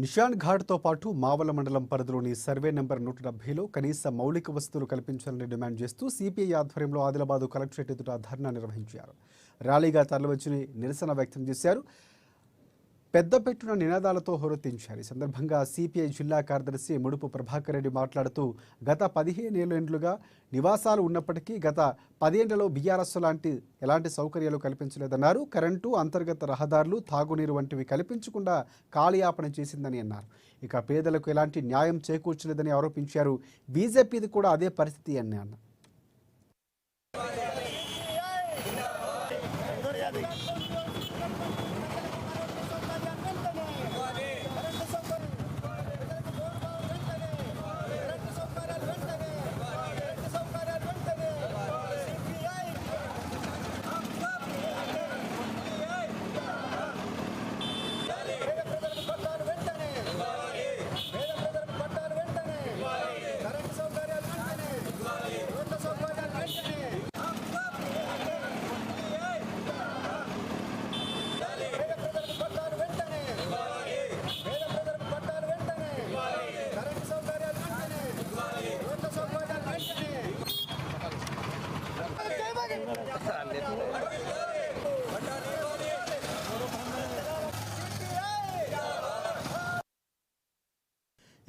నిషాన్ ఘాట్తో పాటు మావల మండలం పరిధిలోని సర్వే నెంబర్ 170లో కనీస మౌలిక వసతులు కల్పించాలని డిమాండ్ చేస్తూ సిపిఐ ఆధ్వర్యంలో ఆదిలాబాద్ కలెక్టరేట్ ఎదుట ధర్నా నిర్వహించారు. ర్యాలీగా తరలివచ్చి నిరసన వ్యక్తం చేశారు. పెద్దపెట్టున నినాదాలతో హోరెత్తించారు. ఈ సందర్భంగా సిపిఐ జిల్లా కార్యదర్శి ముడుపు ప్రభాకర్ రెడ్డి మాట్లాడుతూ గత 15 ఏళ్లుగా నివాసాలు ఉన్నప్పటికీ గత 10 ఏళ్లలో బీఆర్ఎస్ ఎలాంటి సౌకర్యాలు కల్పించలేదన్నారు. కరెంటు, అంతర్గత రహదారులు, తాగునీరు వంటివి కల్పించకుండా కాలయాపన చేసిందని అన్నారు. ఇక పేదలకు ఎలాంటి న్యాయం చేకూర్చలేదని ఆరోపించారు. బీజేపీది కూడా అదే పరిస్థితి అని అన్నారు.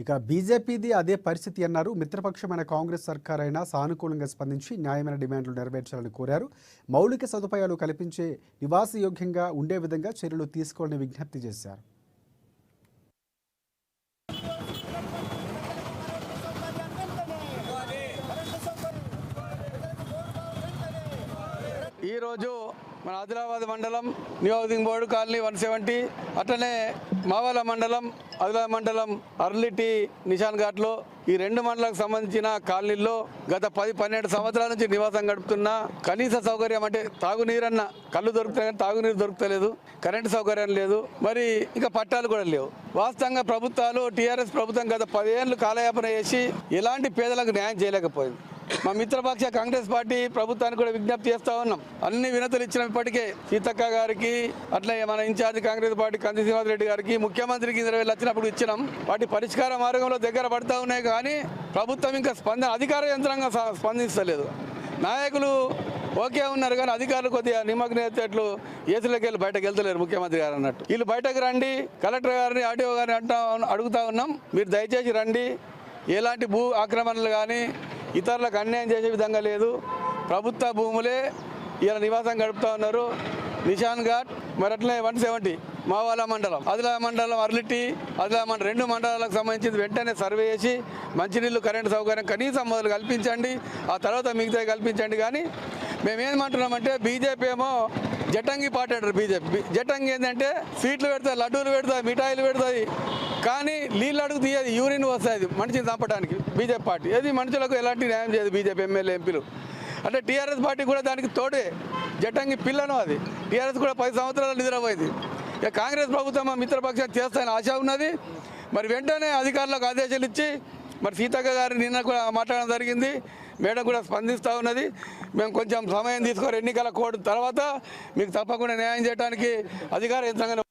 ఇక బీజేపీది అదే పరిస్థితి అన్నారు. మిత్రపక్షమైన కాంగ్రెస్ సర్కార్ అయినా సానుకూలంగా స్పందించి న్యాయమైన డిమాండ్లు నెరవేర్చాలని కోరారు. మౌలిక సదుపాయాలు కల్పించే నివాసయోగ్యంగా ఉండే విధంగా చర్యలు తీసుకోవాలని విజ్ఞప్తి చేశారు. ఈరోజు మన ఆదిలాబాద్ మండలం న్యూ హౌసింగ్ బోర్డు కాలనీ 170, అట్లనే మావాల మండలం ఆదిలాబాద్ మండలం అర్లిటి నిషాన్ ఘాట్లో ఈ 2 మండలాలకు సంబంధించిన కాలనీల్లో గత 10-12 సంవత్సరాల నుంచి నివాసం గడుపుతున్న కనీస సౌకర్యం అంటే తాగునీరన్న కళ్ళు దొరుకుతాయి కానీ తాగునీరు దొరుకుతలేదు, కరెంటు సౌకర్యం లేదు, మరి ఇంకా పట్టాలు కూడా లేవు. వాస్తవంగా ప్రభుత్వాలు టీఆర్ఎస్ ప్రభుత్వం గత 10 ఏళ్ళు కాలయాపన చేసి ఎలాంటి పేదలకు న్యాయం చేయలేకపోయింది. మా మిత్రపక్ష కాంగ్రెస్ పార్టీ ప్రభుత్వానికి కూడా విజ్ఞప్తి చేస్తూ ఉన్నాం. అన్ని వినతులు ఇచ్చిన ఇప్పటికే సీతక్క గారికి, అట్లే మన ఇన్ఛార్జ్ కాంగ్రెస్ పార్టీ కంది శ్రీనివాస్ రెడ్డి గారికి, ముఖ్యమంత్రికి 20 వేలు వచ్చినప్పుడు ఇచ్చినాం. వాటి పరిష్కార మార్గంలో దగ్గర పడుతూ ఉన్నాయి కానీ ప్రభుత్వం ఇంకా అధికార యంత్రాంగం స్పందిస్తలేదు. నాయకులు ఓకే ఉన్నారు కానీ అధికారులు కొద్దిగా నిమగ్నతలు ఏసులోకి వెళ్ళి బయటకు వెళ్తలేరు. ముఖ్యమంత్రి గారు అన్నట్టు వీళ్ళు బయటకు రండి, కలెక్టర్ గారిని, ఆర్టీఓ గారిని అడుగుతా ఉన్నాం. మీరు దయచేసి రండి. ఎలాంటి భూ ఆక్రమణలు కానీ ఇతరులకు అన్యాయం చేసే విధంగా లేదు. ప్రభుత్వ భూములే ఇలా నివాసం గడుపుతూ ఉన్నారు. నిషాన్ ఘాట్, మరి అట్లనే 170 మావాల మండలం, ఆదిలాబాద్ మండలం అర్లిటి, ఆదిలాబాద్ మండలం 2 మండలాలకు సంబంధించి వెంటనే సర్వే చేసి మంచినీళ్ళు, కరెంటు సౌకర్యం కనీసం మొదలు కల్పించండి, ఆ తర్వాత మిగతా కల్పించండి. కానీ మేమేమంటున్నామంటే బీజేపీ ఏమో జటంగి పార్టీ అంటారు. బీజేపీ జటంగి ఏంటంటే స్వీట్లు పెడతాయి, లడ్డూలు పెడతాయి, మిఠాయిలు పెడతాయి, కానీ నీళ్ళు అడుగు తీయదు, యూరిన్ వస్తుంది మనిషిని చంపడానికి. బీజేపీ పార్టీ ఏది మనుషులకు ఎలాంటి న్యాయం చేయదు. బీజేపీ ఎమ్మెల్యే, ఎంపీలు అంటే టీఆర్ఎస్ పార్టీ కూడా దానికి తోడే జటంగి పిల్లను. అది టీఆర్ఎస్ కూడా 10 సంవత్సరాలు నిద్రపోయింది. ఇక కాంగ్రెస్ ప్రభుత్వం మా మిత్రపక్షం చేస్తాయని ఆశ ఉన్నది. మరి వెంటనే అధికారులకు ఆదేశాలు ఇచ్చి మరి సీతక్క గారు నిన్న కూడా మాట్లాడడం జరిగింది. మేడం కూడా స్పందిస్తూ ఉన్నది. మేము కొంచెం సమయం తీసుకోరు, ఎన్నికల కోడ్ తర్వాత మీకు తప్పకుండా న్యాయం చేయడానికి అధికార యంత్రాంగం